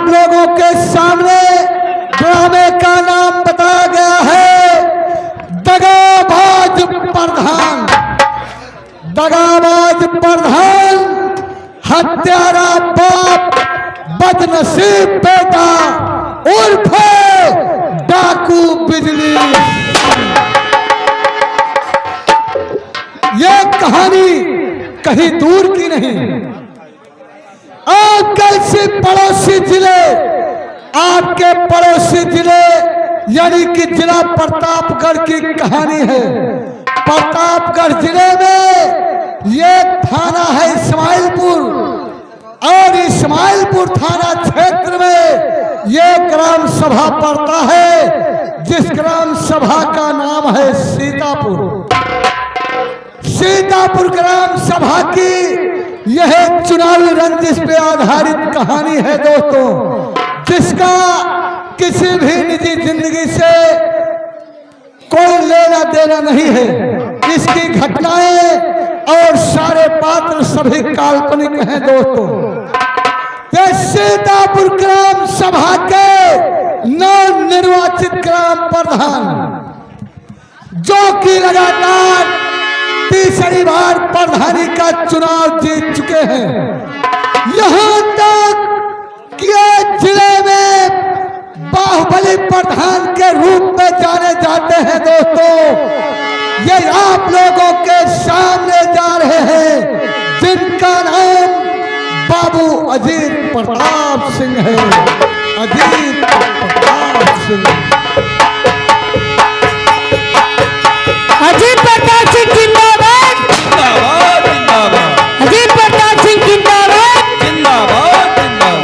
आप लोगों के सामने ड्रामे का नाम बताया गया है दगाबाज प्रधान। दगाबाज प्रधान, हत्यारा बाप, बदनसीब बेटा उर्फ डाकू बिजली। ये कहानी कहीं दूर की नहीं, आजकल से पड़ोसी जिले, आपके पड़ोसी जिले यानी कि जिला प्रतापगढ़ की कहानी है। प्रतापगढ़ जिले में ये थाना है इस्माइलपुर, और इस्माइलपुर थाना क्षेत्र में ये ग्राम सभा पड़ता है, जिस ग्राम सभा का नाम है सीतापुर। सीतापुर ग्राम सभा की यह चुनावी रंजिश पे आधारित कहानी है दोस्तों, जिसका किसी भी निजी जिंदगी से कोई लेना देना नहीं है। इसकी घटनाएं और सारे पात्र सभी काल्पनिक हैं दोस्तों। ये सीतापुर ग्राम सभा के नवनिर्वाचित ग्राम प्रधान, जो कि लगातार तीसरी बार प्रधानी का चुनाव जीत चुके हैं, यहां तक कि जिले में बाहुबली प्रधान के रूप में जाने जाते हैं दोस्तों। ये आप लोगों के सामने जा रहे हैं, जिनका नाम बाबू अजीत प्रताप सिंह है। अजीत प्रताप सिंह, अजीत प्रताप सिंह जिंदाबाद, जिंदाबाद जिंदाबाद, अजीत प्रताप सिंह जिंदाबाद, जिंदाबाद जिंदाबाद।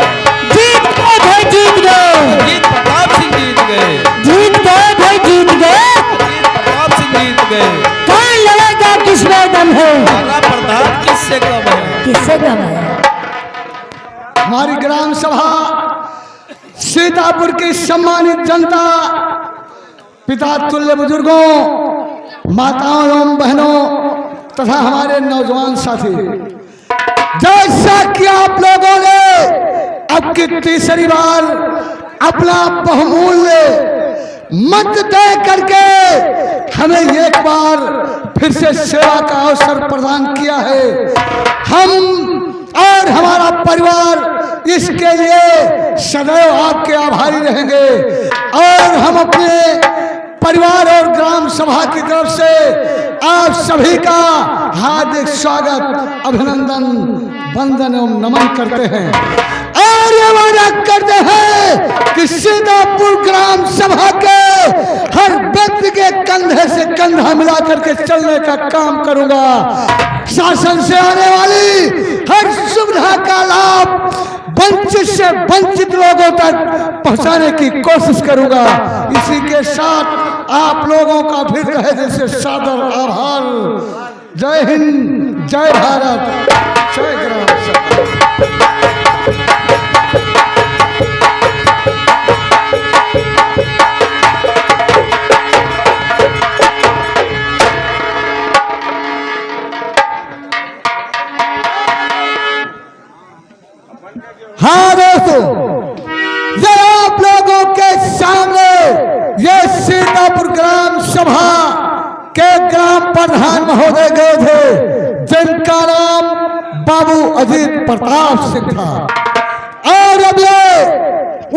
जीत गए भाई, जीत गए, अजीत प्रताप सिंह जीत गए, जीत गए भाई, जीत गए। अजीत प्रताप सिंह जीत गए। कौन लड़ेगा, किसमें दम है, हमारा प्रधान किससे कम है? किससे दम है? हमारी ग्राम सभा सीतापुर की सम्मानित जनता, पिता तुल्य बुजुर्गों, माताओं एवं बहनों तथा हमारे नौजवान साथी, जैसा कि आप लोगों ने अब की तीसरी बार अपना बहुमूल्य मत दे करके हमें एक बार फिर से सेवा का अवसर प्रदान किया है, हम और हमारा परिवार इसके लिए सदैव आपके आभारी रहेंगे। और हम अपने परिवार और ग्राम सभा की तरफ से आप सभी का हार्दिक स्वागत, अभिनंदन, वंदन एवं नमन करते हैं और ये वादा करते हैं कि सीतापुर ग्राम सभा के हर व्यक्ति के कंधे से कंधा मिलाकर के चलने का काम करूंगा। शासन से आने वाली हर सुविधा का लाभ वंचित से वंचित लोगों तक पहुंचाने की कोशिश करूंगा। इसी के साथ आप लोगों का फिर रहे जैसे सादर आभार। जय हिंद, जय भारत, जय ग्राम सभा। हाँ दोस्तों, ये आप लोगों के सामने ये सीतापुर ग्राम सभा के ग्राम प्रधान महोदय गए थे, जिनका नाम बाबू अजीत प्रताप सिंह था। और अब ये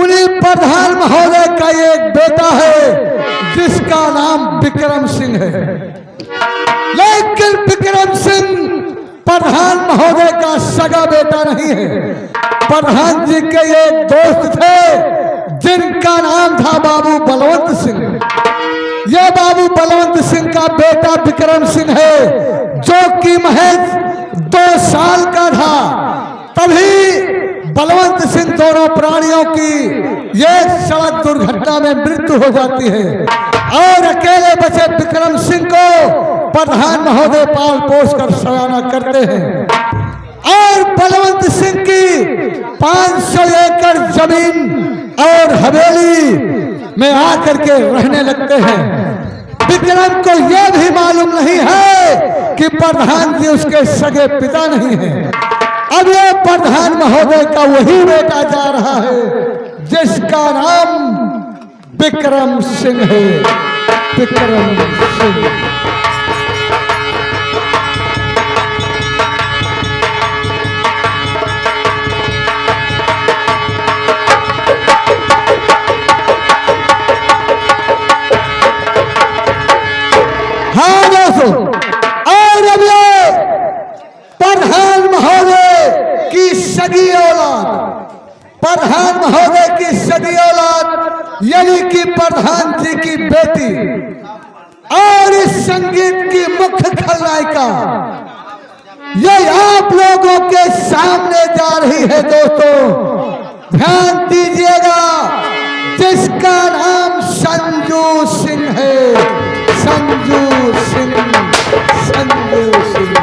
उन्हीं प्रधान महोदय का एक बेटा है, जिसका नाम विक्रम सिंह है। लेकिन विक्रम सिंह प्रधान महोदय का सगा बेटा नहीं है। प्रधान जी के एक दोस्त थे, जिनका नाम था बाबू बलवंत सिंह। यह बाबू बलवंत सिंह का बेटा विक्रम सिंह है, जो कि महज 2 साल का था। तभी बलवंत सिंह दोनों प्राणियों की एक सड़क दुर्घटना में मृत्यु हो जाती है और अकेले बचे विक्रम सिंह को प्रधान महोदय पाल पोस कर सयाना करते हैं और बलवंत सिंह की 500 एकड़ जमीन और हवेली में आकर के रहने लगते हैं। विक्रम को यह भी मालूम नहीं है कि प्रधान जी उसके सगे पिता नहीं है अब ये प्रधान महोदय का वही बेटा जा रहा है जिसका नाम विक्रम सिंह है। विक्रम सिंह। हाँ दोस्तों, और अब ये प्रधान महोदय की सगी औलाद, प्रधान महोदय की सगी औलाद यानी कि प्रधान जी की बेटी और इस संगीत की मुख्य खलनायिका ये आप लोगों के सामने जा रही है दोस्तों। ध्यान दीजिएगा, जिसका नाम संजू सिंह है। संजू सिंह, संजू सिंह।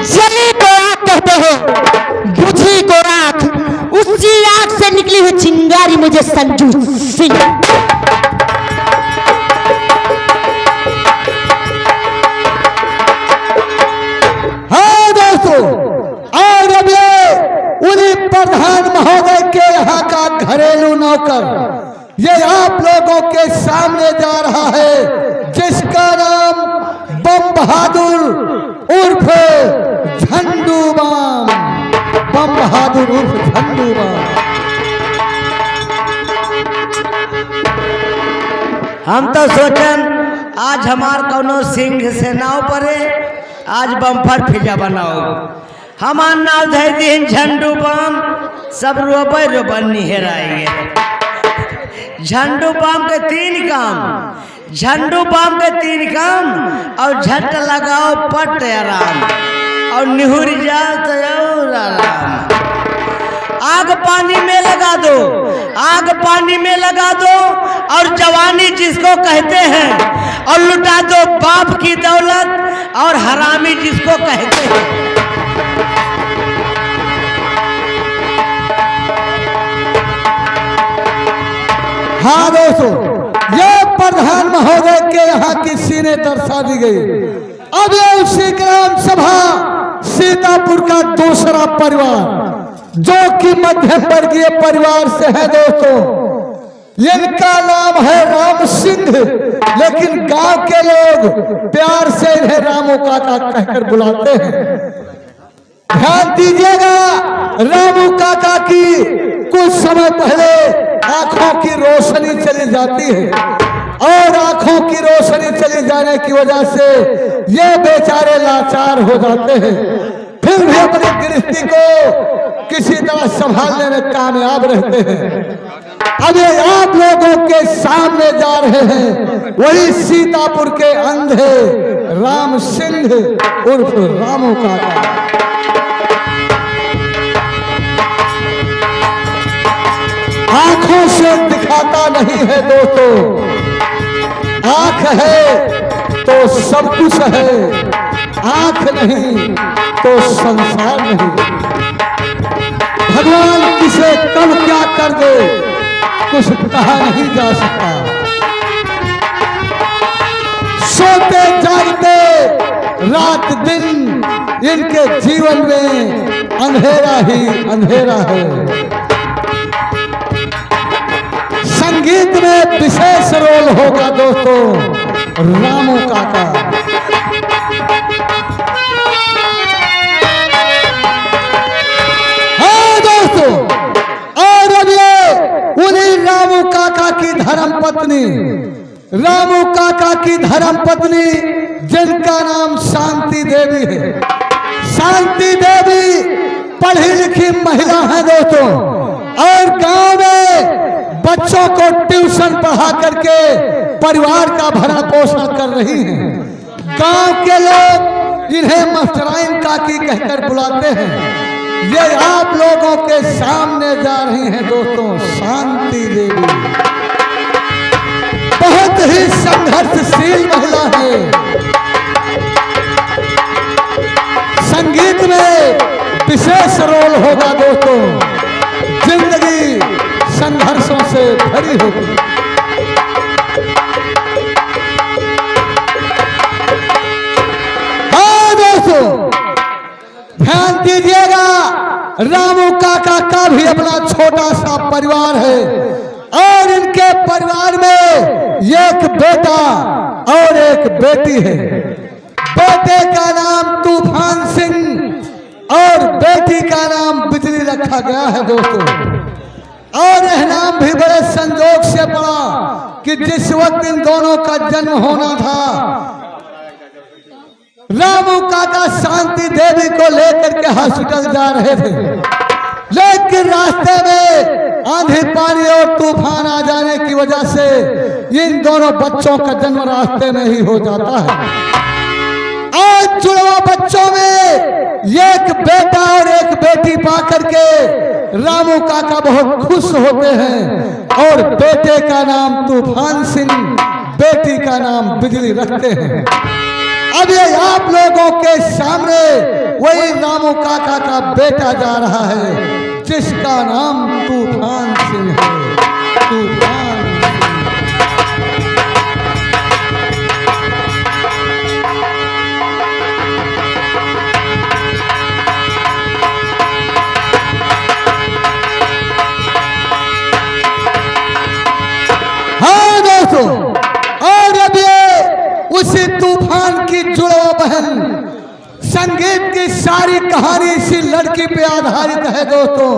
जली को आग कहते हैं, बुझी को राख, उसी आग से निकली हुई चिंगारी मुझे संजू सिंह। हाँ दोस्तों, और अब ये उन्हीं प्रधान महोदय के यहाँ का घरेलू नौकर ये आप लोगों के सामने जा रहा है जिसका नाम बम बहादुर उर्फ झंडू बाम। बम बहादुर उर्फ झंडू बाम। हम तो सोचन आज हमार कौनो सिंह से नाव परे, आज बम्फर फिजा बनाओ। हमार नाव धर दिन झंडू बम, सब रोबे रोबन निहराएंगे। झंडू बम के 3 काम, झंडू बम के 3 काम, और झट लगाओ पट आराम, और निहुर जाओ तो आराम। आग पानी में लगा दो, आग पानी में लगा दो, और जवानी जिसको कहते हैं, और लुटा दो बाप की दौलत, और हरामी जिसको कहते हैं। हाँ दोस्तों, ये प्रधान महोदय के यहाँ की सीने दर्शा दी गई। अब ये उसी ग्राम सभा सीतापुर का दूसरा परिवार जो कि मध्यम वर्गीय परिवार से है दोस्तों। इनका नाम है राम सिंह, लेकिन गांव के लोग प्यार से इन्हें रामू काका कहकर बुलाते हैं। ध्यान दीजिएगा, रामू काका की कुछ समय पहले आंखों की रोशनी चली जाती है, और आंखों की रोशनी चली जाने की वजह से ये बेचारे लाचार हो जाते हैं, फिर भी अपनी गृहस्थी को किसी तरह संभालने में कामयाब रहते हैं। अब ये आप लोगों के सामने जा रहे हैं वही सीतापुर के अंधे राम सिंह उर्फ रामू काका। आंखों से दिखाता नहीं है दोस्तों, आंख है तो सब कुछ है, आंख नहीं तो संसार नहीं। भगवान किसे कब क्या कर दे कुछ कहा नहीं जा सकता। सोते जागते रात दिन इनके जीवन में अंधेरा ही अंधेरा है। संगीत में विशेष रोल होगा दोस्तों रामू काका। हाँ दोस्तों, और अब ये उन्हीं रामू काका की धर्मपत्नी, रामू काका की धर्मपत्नी जिनका नाम शांति देवी है। शांति देवी पढ़ी लिखी महिला है दोस्तों, और गांव में बच्चों को ट्यूशन पढ़ा करके परिवार का भरण पोषण कर रही हैं। गांव के लोग इन्हें मास्टराइन काकी कहकर बुलाते हैं। ये आप लोगों के सामने जा रही हैं दोस्तों शांति देवी। बहुत ही संघर्षशील महिला है। संगीत में विशेष रोल होगा दोस्तों, जिंदगी संघर्षों से भरी होगी। हाँ दोस्तों, ध्यान काका का भी अपना छोटा सा परिवार है और इनके परिवार में एक बेटा और एक बेटी है। बेटे का नाम तूफान सिंह और बेटी का नाम बिजली रखा गया है दोस्तों। और यह नाम भी बड़े संजोग से पड़ा कि जिस वक्त इन दोनों का जन्म होना था, रामू काका शांति देवी को लेकर के हॉस्पिटल जा रहे थे, लेकिन रास्ते में आंधी पानी और तूफान आ जाने की वजह से इन दोनों बच्चों का जन्म रास्ते में ही हो जाता है। आज जुड़वा बच्चों में एक बेटा और एक बेटी पा करके रामू काका बहुत खुश होते हैं और बेटे का नाम तूफान सिंह, बेटी का नाम बिजली रखते हैं। अब ये आप लोगों के सामने वही रामू काका का बेटा जा रहा है जिसका नाम तूफान सिंह है। तूफान और अब ये उसी तूफान की जुड़वा बहन संगीत की सारी कहानी इसी लड़की पे आधारित है दोस्तों।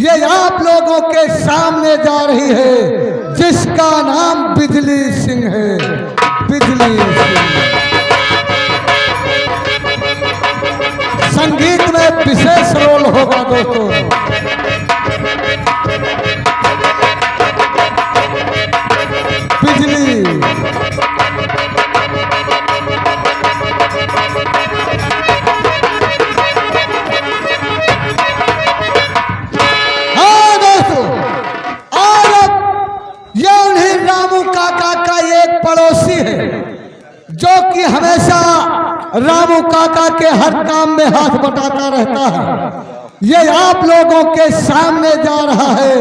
ये आप लोगों के सामने जा रही है जिसका नाम बिजली सिंह है। बिजली सिंह संगीत में विशेष रोल होगा दोस्तों। बिजली हाँ दोस्तों, और अब ये उन्हीं रामू काका का एक पड़ोसी है जो कि हमेशा रामू काका के हर काम में हाथ बटाता रहता है। ये आप लोगों के सामने जा रहा है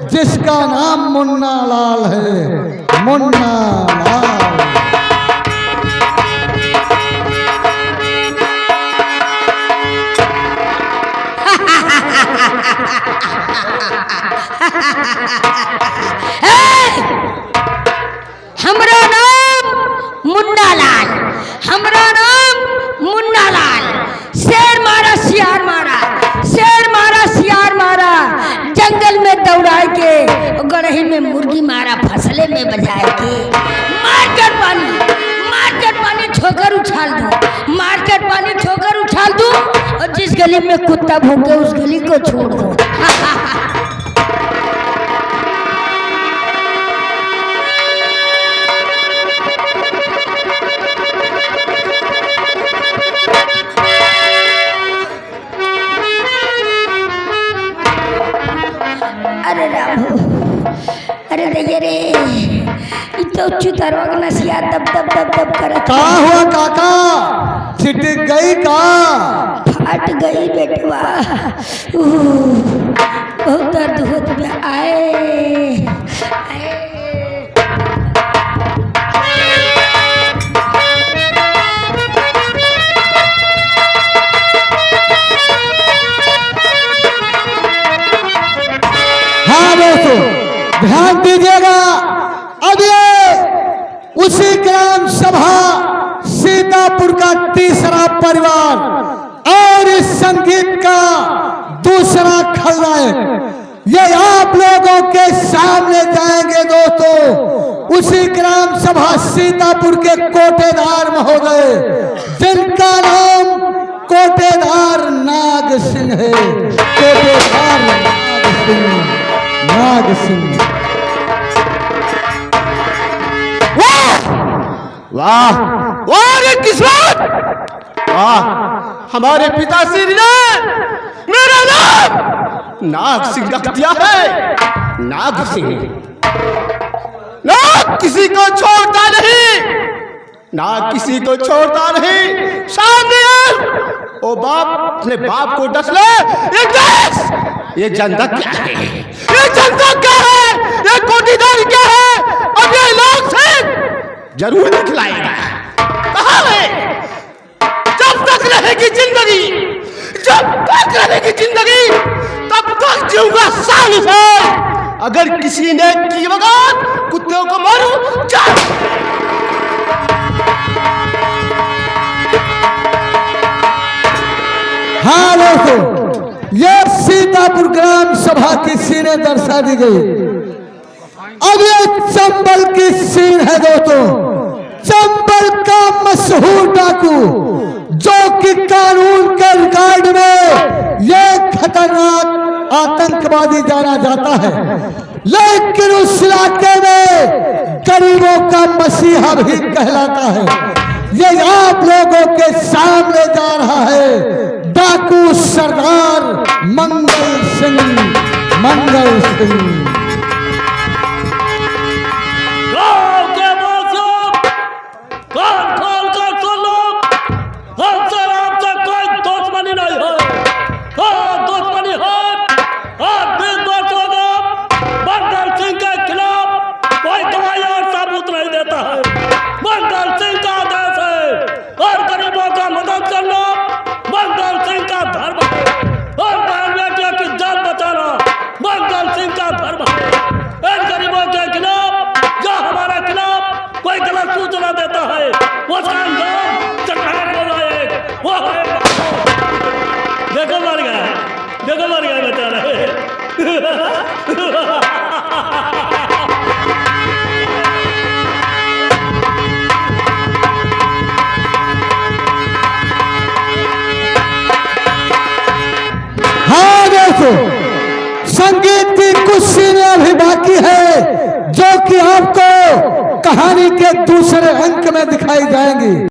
जिसका नाम मुन्ना लाल है। मुन्ना लाल हमरा नाम मुन्ना लाल, हमरा नाम मुन्ना लाल। शेर मारा सियार मारा, शेर मारा सियार मारा, जंगल में दौड़ा के, गड़ही में मुर्गी मारा, फसले में बजाए के, मार्केट पानी छोकर उछाल दो, मार्केट पानी छोकर उछाल दो, और जिस गली में कुत्ता भौंके उस गली को छोड़ दो। अरे रामू, अरे रे रे, तो चुतरवा का नसिया दब दब दब दब करत। का हुआ काका, छिटक गई का? फट गई बेटवा, बहुत दर्द होत बा। आए हाँ दोस्तों ध्यान दीजिएगा, अब ये उसी ग्राम सभा सीतापुर का तीसरा परिवार और इस संगीत का दूसरा खलनायक ये आप लोगों के सामने जाएंगे दोस्तों। उसी ग्राम सभा सीतापुर के कोटेदार महोदय जिनका नाम कोटेदार नाग सिंह है। कोटेदार नाग सिंह। वाह वाह रे किस्मत, वाह हमारे पिताश्री ने मेरा नाम नाग सिंह रख दिया है। नाग सिंह, नाग किसी को छोड़ता नहीं, नाग किसी को छोड़ता नहीं। सामने ओ बाप अपने बाप को डस ले। ये देश, ये जनता क्या है, ये जनता क्या है, ये कोटीदार क्या है, अब ये लोग से जरूर दिखलाएगा। कहाँ है? जब तक रहेगी जिंदगी, जब तक रहेगी जिंदगी तब साजिश है। अगर किसी ने की बगान कुत्तों को मारू। चल। हाँ दोस्तों, ये सीतापुर ग्राम सभा की सीनें दर्शा दी गई। अब ये चंबल की सीन है दोस्तों। चंबल का मशहूर डाकू जो कि कानून के रिकॉर्ड में ये खतरनाक आतंकवादी जाना जाता है, लेकिन उस इलाके में गरीबों का मसीहा भी कहलाता है। ये आप लोगों के सामने जा रहा है डाकू सरदार मंगल सिंह। मंगल सिंह देखो मर गया बेचारा। हाँ देखो, संगीत की कुछ सीनें अभी बाकी है जो कि आपको कहानी के दूसरे अंक में दिखाई जाएंगी।